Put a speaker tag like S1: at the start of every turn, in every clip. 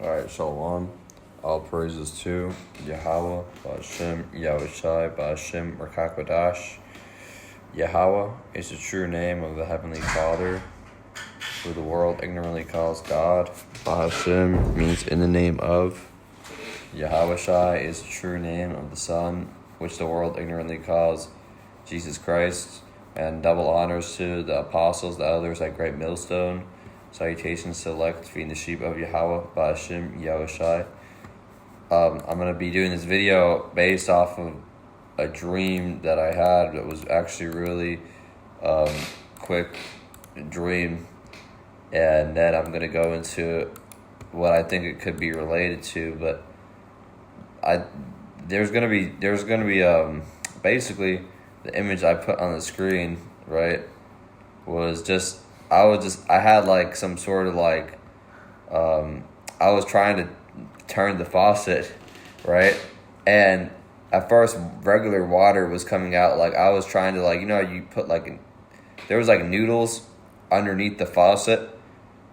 S1: Alright, Shalom. All praises to Yahweh, Ba'ashem, Yahushai, Ba'ashem, Rakakwadash. Yahweh is the true name of the Heavenly Father, who the world ignorantly calls God. Ba'ashem means in the name of. Yahushai is the true name of the Son, which the world ignorantly calls Jesus Christ. And double honors to the apostles, the elders at Great Millstone. Salutations to elect, feeding the sheep of Yahweh, Ba'ashem, Yahushai. I'm going to be doing this video based off of a dream that I had that was actually really quick dream. And then I'm going to go into what I think it could be related to. But there's going to be basically the image I put on the screen, right, was just, I had like some sort of like, I was trying to turn the faucet, right? And at first regular water was coming out. Like I was trying to, like, you know, you put like, there was like noodles underneath the faucet,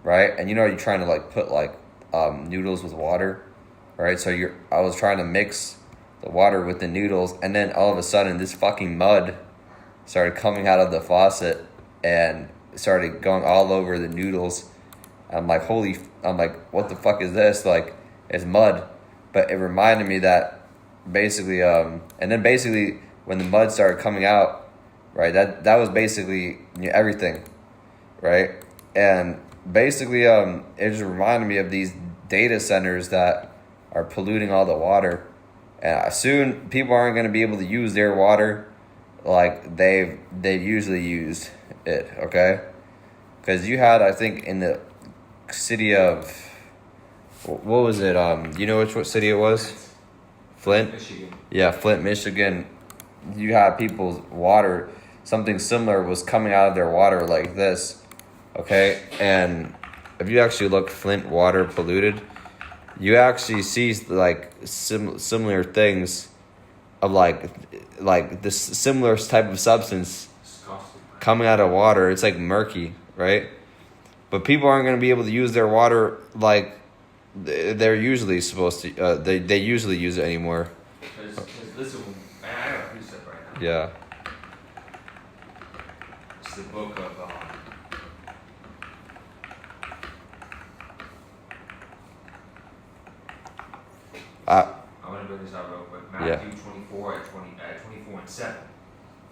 S1: right? And you know, you're trying to like put like noodles with water, right? So I was trying to mix the water with the noodles, and then all of a sudden this fucking mud started coming out of the faucet and started going all over the noodles. I'm like, what the fuck is this? Like, it's mud. But it reminded me that basically, and then basically when the mud started coming out, right, that was basically, you know, everything, right? And basically, it just reminded me of these data centers that are polluting all the water. And soon people aren't going to be able to use their water like they've usually used it, okay? Because you had, I think, in the city of, what was it? You know what city it was? Flint?
S2: Michigan.
S1: Yeah, Flint, Michigan. You had people's water, something similar was coming out of their water like this, okay? And if you actually look Flint water polluted, you actually see like similar things of like this similar type of substance coming out of water. It's like murky, right? But people aren't going to be able to use their water like they're usually supposed to. They usually use it anymore.
S2: Because listen, man, I got a precept right now.
S1: Yeah.
S2: It's the book of. I'm going to bring this out real quick. Matthew 24 at 24 and 7.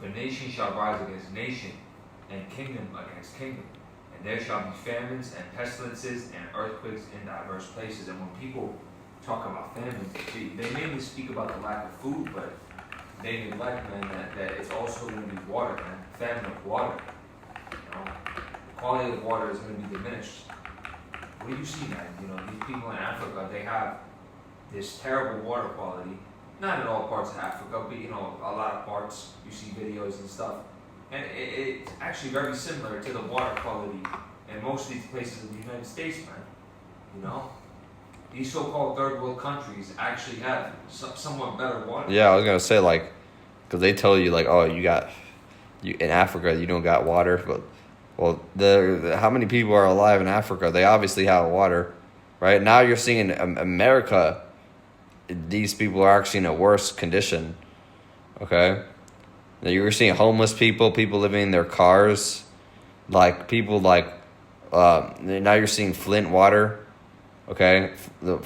S2: For nation shall rise against nation, and kingdom against kingdom. And there shall be famines and pestilences and earthquakes in diverse places. And when people talk about famines, they mainly speak about the lack of food, but they neglect, man, that it's also going to be water, man. Famine of water. You know, the quality of water is going to be diminished. What do you see, man? You know, these people in Africa, they have this terrible water quality. Not in all parts of Africa, but you know, a lot of parts, you see videos and stuff. And it's actually very similar to the water quality in most of these places in the United States, man. You know? These so-called third world countries actually have somewhat better water.
S1: Yeah, I was going to say, like, because they tell you, like, oh, you in Africa, you don't got water. But, well, how many people are alive in Africa? They obviously have water, right? Now you're seeing in America, these people are actually in a worse condition, okay? Now you're seeing homeless people living in their cars, like people like, now you're seeing Flint water, okay? The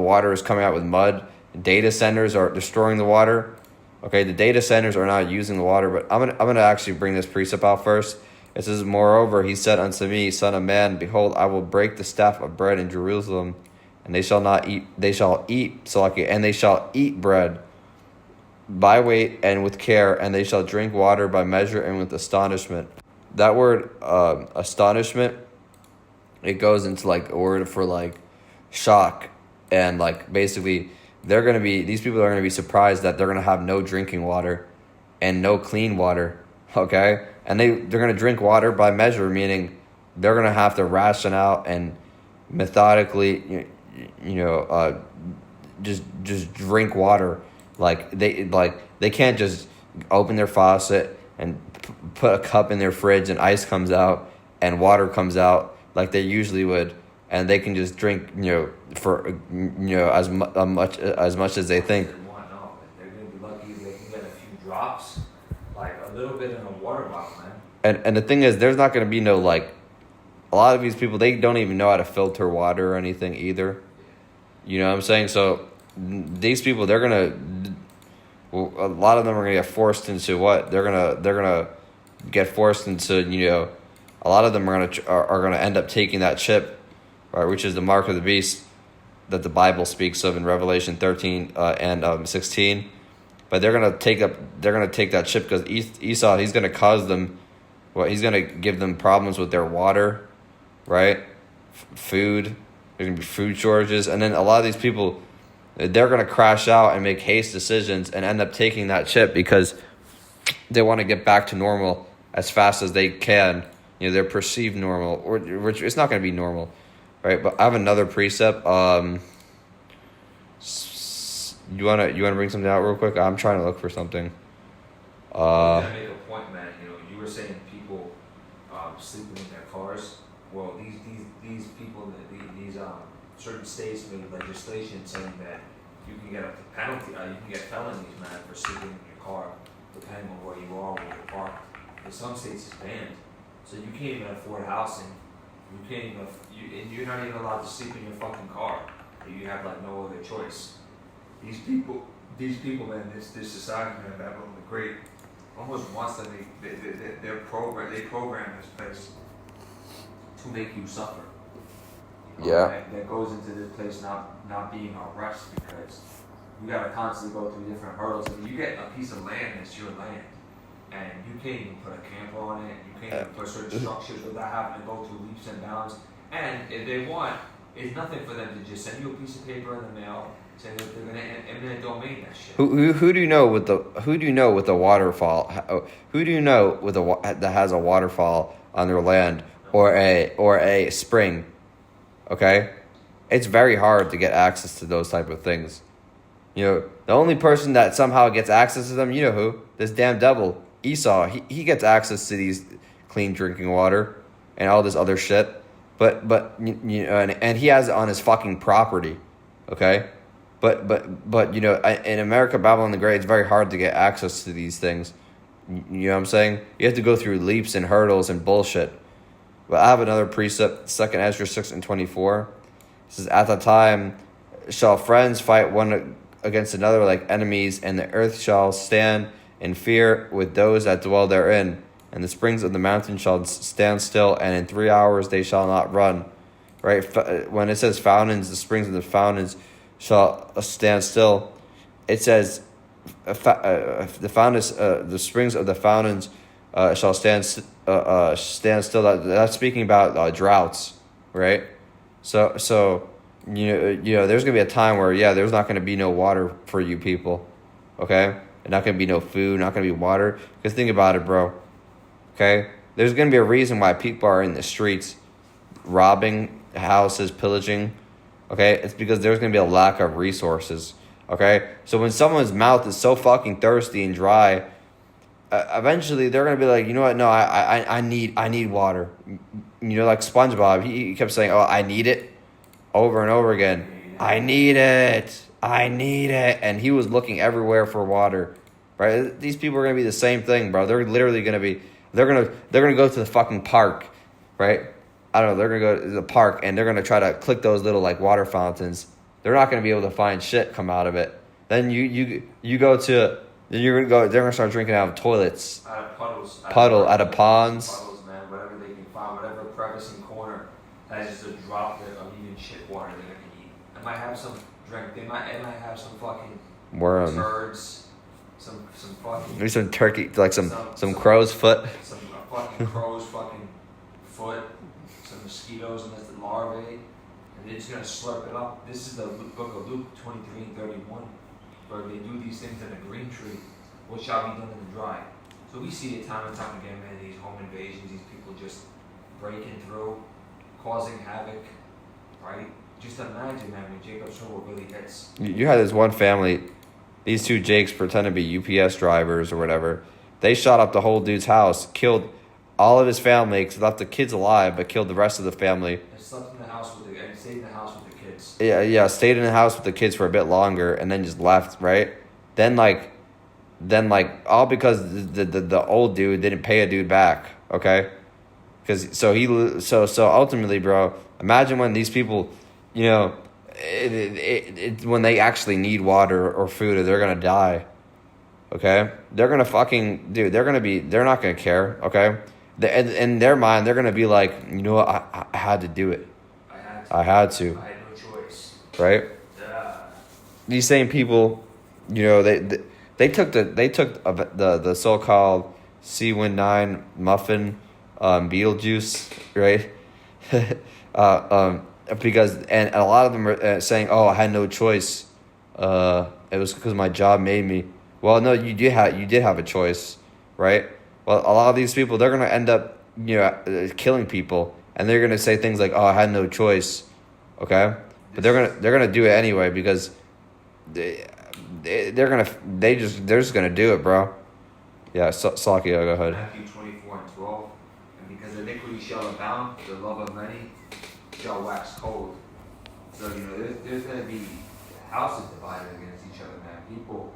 S1: water is coming out with mud. Data centers are destroying the water, okay? The data centers are not using the water, but I'm gonna actually bring this precept out first. It says, moreover, he said unto me, Son of man, behold, I will break the staff of bread in Jerusalem, and they shall eat bread by weight and with care, and they shall drink water by measure and with astonishment. That word, astonishment, it goes into like a word for like shock, and like basically these people are gonna be surprised that they're gonna have no drinking water and no clean water, okay? And they're gonna drink water by measure, meaning they're gonna have to ration out and methodically, just drink water. Like they can't just open their faucet and put a cup in their fridge and ice comes out and water comes out like they usually would, and they can just drink, for as much as they think.
S2: No, they're gonna be lucky if they can get a few drops, like a little bit in a water bottle, man.
S1: And the thing is, there's not gonna be no like. A lot of these people, they don't even know how to filter water or anything either. You know what I'm saying? So these people, they're gonna. Well, a lot of them are gonna get forced into what? They're gonna get forced into. A lot of them are gonna end up taking that chip, right, which is the mark of the beast that the Bible speaks of in Revelation 13 and 16. But they're gonna take that chip because Esau, he's gonna cause them. He's gonna give them problems with their water, right? Food. There's gonna be food shortages, and then a lot of these people, they're gonna crash out and make haste decisions and end up taking that chip because they want to get back to normal as fast as they can. Their perceived normal, which it's not gonna be normal, right? But I have another precept. You wanna bring something out real quick? I'm trying to look for something.
S2: I was gonna make a point, man. You were saying people sleeping in their cars. Well, these people, these certain states made legislation saying that you can get a penalty, you can get felonies, man, for sleeping in your car, depending on where you are, where you're parked. In some states, it's banned, so you can't even afford housing. You can't even, and you're not even allowed to sleep in your fucking car. You have like no other choice. These people, man, this society, man, Babylon the Great, almost wants them. They program this place to make you suffer.
S1: Yeah.
S2: That goes into this place not being our rest because you gotta constantly go through different hurdles. And you get a piece of land that's your land, and you can't even put a camper on it. You can't even put certain structures without having to go through leaps and bounds. And if they want, it's nothing for them to just send you a piece of paper in the mail saying that they're gonna eminent domain that shit.
S1: Who do you know with the waterfall? Who do you know that has a waterfall on their land or a spring? Okay, it's very hard to get access to those type of things. The only person that somehow gets access to them, you know who? This damn devil, Esau. He gets access to these clean drinking water and all this other shit. But and he has it on his fucking property. Okay, but in America, Babylon the Great, it's very hard to get access to these things. You know what I'm saying? You have to go through leaps and hurdles and bullshit. But I have another precept, 2 Ezra 6:24. It says, "At the time shall friends fight one against another like enemies, and the earth shall stand in fear with those that dwell therein. And the springs of the mountain shall stand still, and in 3 hours they shall not run." Right? When it says fountains, the springs of the fountains shall stand still. It says the springs of the fountains shall stand still. That's speaking about droughts, right? So there's gonna be a time where there's not gonna be no water for you people, okay? And not gonna be no food, not gonna be water. Because think about it, bro. Okay, there's gonna be a reason why people are in the streets, robbing houses, pillaging. Okay, it's because there's gonna be a lack of resources. Okay, so when someone's mouth is so fucking thirsty and dry, eventually they're gonna be like, you know what? No, I need water. Like SpongeBob, he kept saying, "Oh, I need it," over and over again. I need it, and he was looking everywhere for water. Right? These people are gonna be the same thing, bro. They're literally gonna be. They're gonna go to the fucking park, right? I don't know. They're gonna go to the park and they're gonna try to click those little like water fountains. They're not gonna be able to find shit come out of it. Then you go to. You're gonna go. They're gonna start drinking out of toilets.
S2: Out of puddles.
S1: Out of ponds.
S2: Puddles, man. Whatever they can find, whatever crevice and corner has just a drop of even shit water they're gonna eat. It might have some drink. It might have some fucking
S1: worm.
S2: Turds. Some fucking.
S1: Maybe some turkey, like some crow's foot.
S2: Some fucking crow's fucking foot. Some mosquitoes and that's the larvae. And they're just gonna slurp it up. This is the book of Luke 23 and 31. Where they do these things in the green tree, what shall be done in the dry? So we see it time and time again, man, these home invasions, these people just breaking through, causing havoc, right? Just imagine, man, when Jacob's trouble really hits.
S1: You had this one family, these two Jakes pretend to be UPS drivers or whatever. They shot up the whole dude's house, killed all of his family, left the kids alive, but killed the rest of the family.
S2: And slept in the house with the stayed in the house with the kids.
S1: Yeah, stayed in the house with the kids for a bit longer and then just left, right? Then all because the old dude didn't pay a dude back, okay? Because so ultimately, bro, imagine when these people, you know, when they actually need water or food or they're gonna die, okay? They're gonna fucking dude. They're not gonna care, okay? In their mind, they're gonna be like, you know what? I had to do it. I had to.
S2: I had no choice.
S1: Right? These same people, you know, they took the so-called C19 muffin, Beetlejuice, right? Because and a lot of them are saying, "Oh, I had no choice. It was because my job made me." Well, no, you did have a choice, right? Well, a lot of these people, they're gonna end up, you know, killing people, and they're gonna say things like, "Oh, I had no choice," okay? But they're gonna do it anyway because they're just gonna do it, bro. Yeah, Saki, go ahead.
S2: Matthew 24:12, and because iniquity shall abound, the love of many shall wax cold. So you know, there's gonna be houses divided against each other, man. People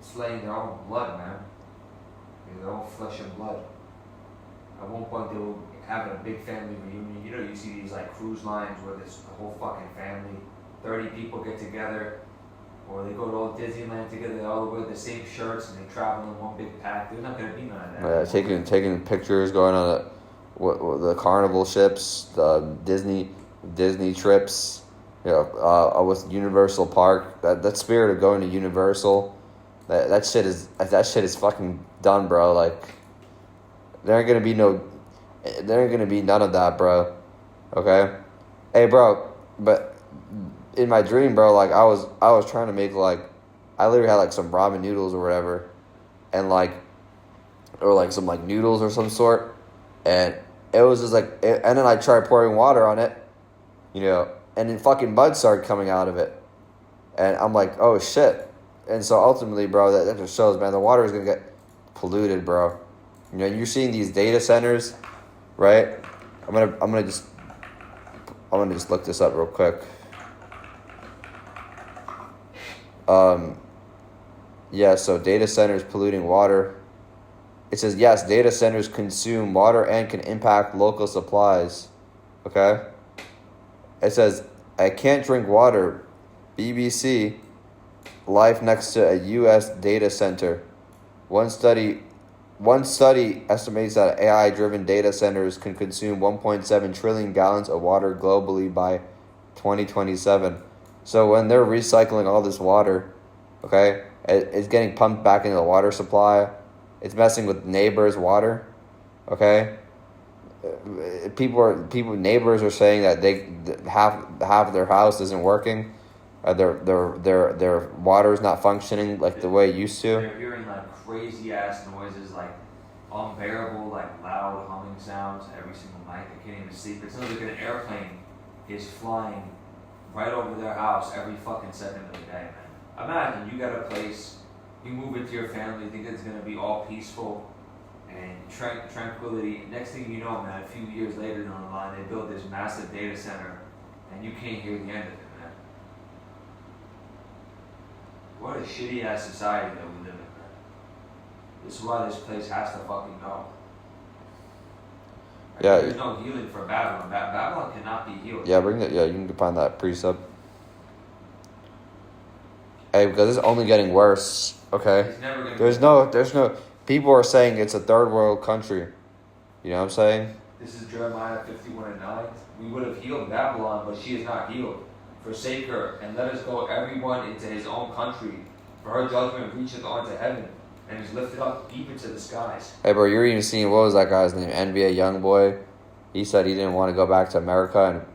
S2: slaying their own blood, man. You know, their own flesh and blood. At one point, they were having a big family reunion. You know, you see these like cruise lines where there's the whole fucking family, 30 people get together, or they go to all Disneyland together. They all wear the same shirts and they travel in one big pack. There's not gonna be none of that.
S1: Yeah, taking pictures, going on the carnival ships, the Disney trips. You know, with Universal Park. That spirit of going to Universal, that shit is fucking done, bro. Like, there ain't gonna be none of that, bro. Okay, hey, bro, but in my dream, bro, like I was trying to make like, I literally had like some ramen noodles or whatever, and or some like noodles or some sort, and it was just like, and then I tried pouring water on it, you know, and then fucking mud started coming out of it, and I'm like, oh shit, and so ultimately, bro, that just shows, man, the water is gonna get polluted, bro. You know, you're seeing these data centers, right? I'm gonna just look this up real quick. Yeah, so data centers polluting water. It says, yes, data centers consume water and can impact local supplies. Okay? It says, I can't drink water. BBC, life next to a U.S. data center. One study estimates that AI-driven data centers can consume 1.7 trillion gallons of water globally by 2027. So when they're recycling all this water, okay, it's getting pumped back into the water supply. It's messing with neighbors' water, okay. Neighbors are saying that half of their house isn't working. Their water is not functioning like the way it used to.
S2: They're hearing like crazy ass noises, like unbearable, like loud humming sounds every single night. They can't even sleep. It sounds like an airplane is flying right over their house every fucking second of the day, man. Imagine you got a place, you move into your family, you think it's gonna be all peaceful and tranquility. Next thing you know, man, a few years later down the line, they build this massive data center, and you can't hear the end of it, man. What a shitty ass society that we live in, man. This is why this place has to fucking go.
S1: Yeah.
S2: There's no healing for Babylon. Babylon cannot be healed.
S1: Yeah, you can find that precept. Hey, because it's only getting worse. Okay.
S2: It's never gonna
S1: there's no. People are saying it's a third world country. You know what I'm saying?
S2: This is Jeremiah 51:9. We would have healed Babylon, but she is not healed. Forsake her, and let us go everyone into his own country. For her judgment reacheth unto heaven, and is lifted up deep into the skies.
S1: Hey, bro, you're even seeing, what was that guy's name? NBA Youngboy. He said he didn't want to go back to America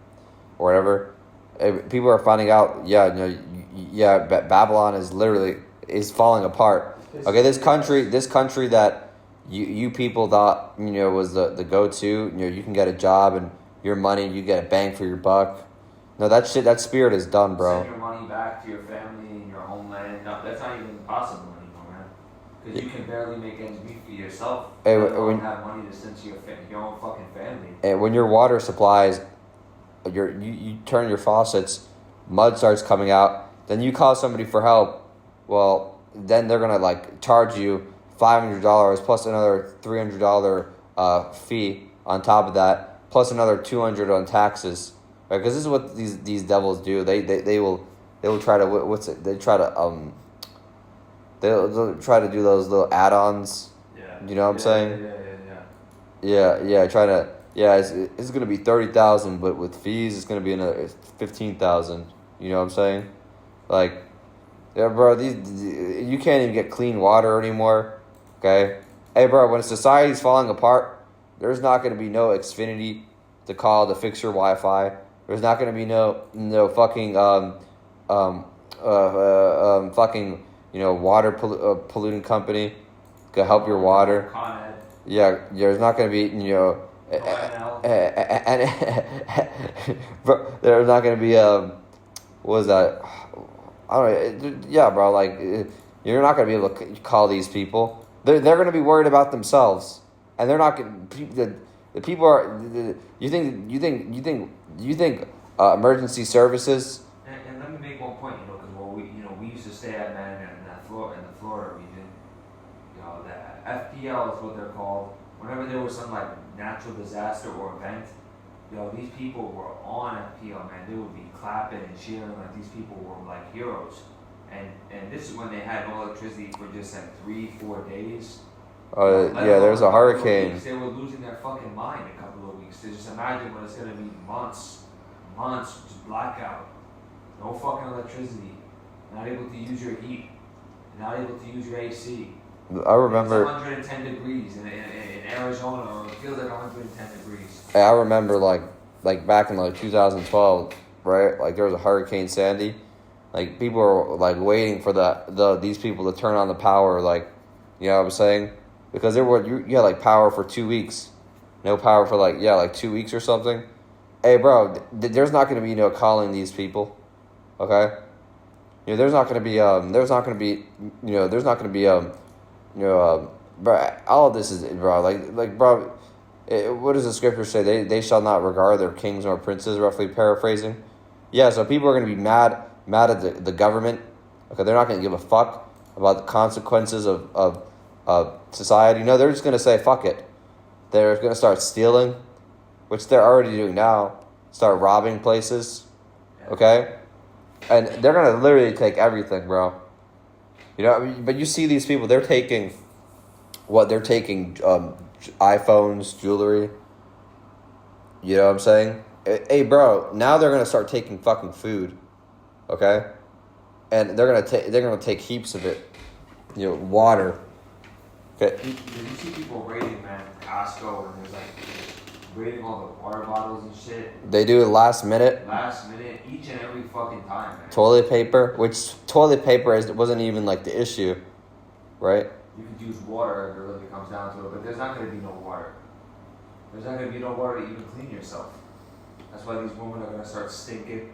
S1: or whatever. Hey, people are finding out. Yeah, Babylon is falling apart. Okay, this country that you people thought, was the go-to. You can get a job and your money, you get a bang for your buck. No, that spirit is done, bro.
S2: Send your money back to your family and your homeland. No, that's not even possible anymore, man. Because you can barely make ends meet for yourself.
S1: Hey,
S2: you don't have money to send to your own fucking family.
S1: And when your water supply is you turn your faucets, mud starts coming out, then you call somebody for help. Well, then they're gonna like charge you $500 plus another $300 fee on top of that, plus another $200 on taxes. Right? Because this is what these devils do. They will try to they'll try to do those little add-ons.
S2: Yeah.
S1: You know what I'm saying?
S2: Yeah.
S1: Try to. Yeah, it's gonna be 30,000, but with fees, it's gonna be another 15,000. You know what I'm saying? Like, yeah, bro. You can't even get clean water anymore. Okay, hey, bro. When society's falling apart, there's not gonna be no Xfinity to call to fix your Wi-Fi. There's not gonna be no fucking fucking water polluting company to help your water.
S2: Con Ed.
S1: Yeah, there's not gonna be and bro, there's not gonna be what was that? I don't know. Yeah, bro. Like you're not gonna be able to call these people. They're gonna be worried about themselves, and they're not gonna. The people are. You think emergency services.
S2: And let me make one point, because we used to stay at man in the Florida region. The FPL is what they're called. Whenever there was some like natural disaster or event, these people were on FPL, man. They would be clapping and cheering like these people were like heroes. And this is when they had no electricity for just like 3-4 days.
S1: Yeah, there's a hurricane.
S2: They were losing their fucking mind a couple of weeks. So just imagine what it's gonna be months, just blackout, no fucking electricity, not able to use your heat, not able to use your AC.
S1: I remember.
S2: It's 110 degrees in Arizona, or it feels like 110 degrees.
S1: I remember like back in like 2012, right? Like there was a Hurricane Sandy. Like people were like waiting for these people to turn on the power, like, you know what I'm saying? Because you had like power for 2 weeks, no power for like 2 weeks or something. Hey, bro, there's not gonna be calling these people, okay? There's not gonna be bro, all of this is, bro, bro, what does the scripture say? They shall not regard their kings nor princes, roughly paraphrasing. Yeah, so people are going to be mad at the government. Okay, they're not going to give a fuck about the consequences of society. No, they're just going to say, fuck it. They're going to start stealing, which they're already doing now. Start robbing places, okay? And they're going to literally take everything, bro. But you see these people, they're taking iPhones, jewelry. You know what I'm saying? Hey, bro, now they're going to start taking fucking food, okay? And they're going to take heaps of it. Water. Okay.
S2: Did you see people raiding, man, Costco, and there's like raiding all the water bottles and shit?
S1: They do it last minute,
S2: each and every fucking time, man.
S1: Toilet paper wasn't even like the issue, right?
S2: You could use water if it really comes down to it, but there's not going to be no water. There's not going to be no water to even clean yourself. That's why these women are going to start stinking.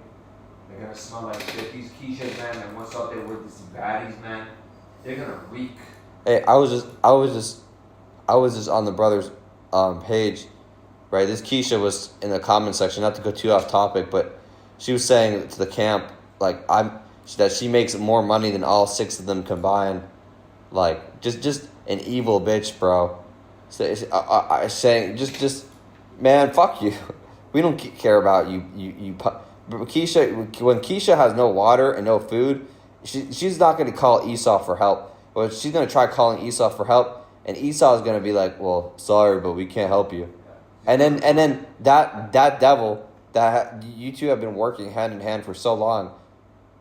S2: They're going to smell like shit. These Keishas, man, and once out there with these baddies, man, they're going to reek.
S1: Hey, I was just on the brothers' page, right? This Keisha was in the comment section, not to go too off topic, but she was saying to the camp, like, that she makes more money than all 6 of them combined. Like, just an evil bitch, bro. Saying, just, man, fuck you. We don't care about you. But Keisha, when Keisha has no water and no food, she's not going to call Esau for help. Well, she's going to try calling Esau for help, and Esau is going to be like, well, sorry, but we can't help you. And then that devil that you two have been working hand in hand for so long,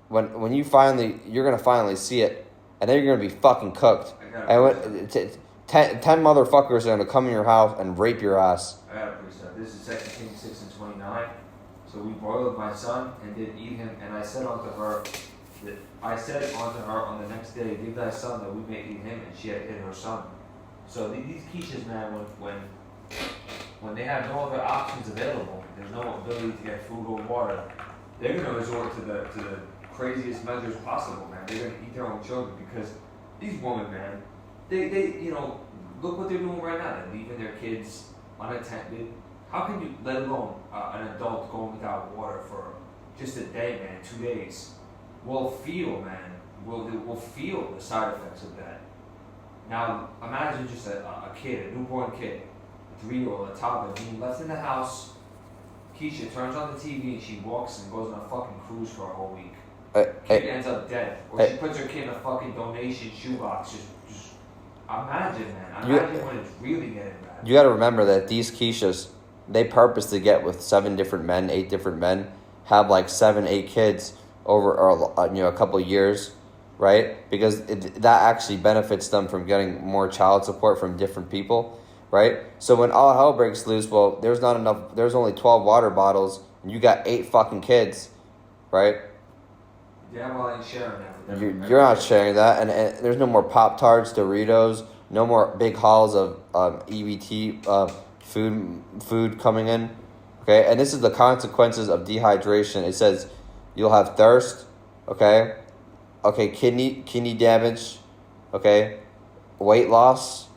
S1: when you're going to finally see it, and then you're going to be fucking cooked. And 10 motherfuckers are going to come in your house and rape your ass.
S2: I got a precept. This is 2 Kings 6:29. So we boiled my son and did eat him, and I said unto her on the next day, give thy son that we may eat him, and she had hid her son. So these Keishas, man, when they have no other options available, there's no ability to get food or water, they're going to resort to the craziest measures possible, man. They're going to eat their own children, because these women, man, they look what they're doing right now. They're leaving their kids unattended. How can you, let alone an adult going without water for just a day, man, 2 days, will feel, man, will feel the side effects of that. Now, imagine just a kid, a newborn kid, a 3-year-old, a toddler, being left in the house. Keisha turns on the TV and she walks and goes on a fucking cruise for a whole week. Kid ends up dead. Or she puts her kid in a fucking donation shoebox. Just imagine, man. Imagine when it's really getting bad.
S3: You gotta remember that these Keishas, they purposely get with 7 different men, 8 different men, have like 7, 8 kids over a couple of years, right? Because that actually benefits them from getting more child support from different people, right? So when all hell breaks loose, well, there's not enough. There's only 12 water bottles, and you got 8 fucking kids, right?
S2: Yeah, well, I ain't sharing that.
S3: You're not sharing that, and there's no more Pop-Tarts, Doritos, no more big hauls of EBT food coming in. Okay, and this is the consequences of dehydration. It says you'll have thirst. Okay, kidney damage. Okay, weight loss.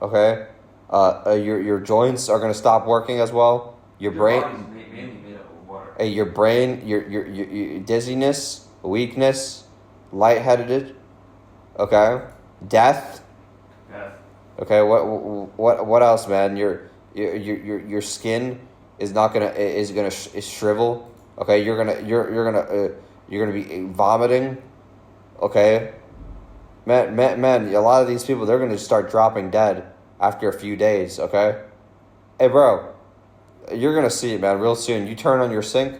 S3: Okay, your joints are gonna stop working as well. Your brain,
S2: mainly made up of water.
S3: Your brain, your dizziness, weakness, lightheaded. Okay, death. Okay, what else, man? Your skin is gonna shrivel. Okay, you're gonna be vomiting. Okay, man, a lot of these people, they're gonna start dropping dead after a few days. Okay, hey bro, you're gonna see it, man, real soon. You turn on your sink,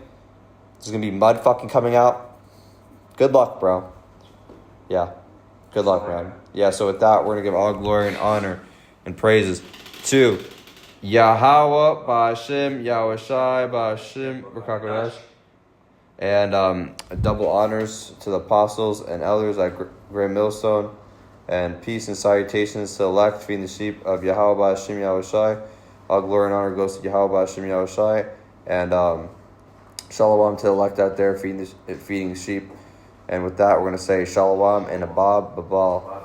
S3: there's gonna be mud fucking coming out. Good luck, bro. Yeah, good luck, man. Yeah, so with that, we're gonna give all glory and honor and praises to Yahweh, Ba'Hashem, Yahushai, Ba'Hashem, B'Kakodesh. And double honors to the apostles and elders at Great Millstone. And peace and salutations to the elect, feeding the sheep of Yahweh, Ba'Hashem, Yahushai. All glory and honor goes to Yahweh, Ba'Hashem, Yahushai. And shalom to the elect out there, feeding the sheep. And with that, we're going to say shalom and abab, babal.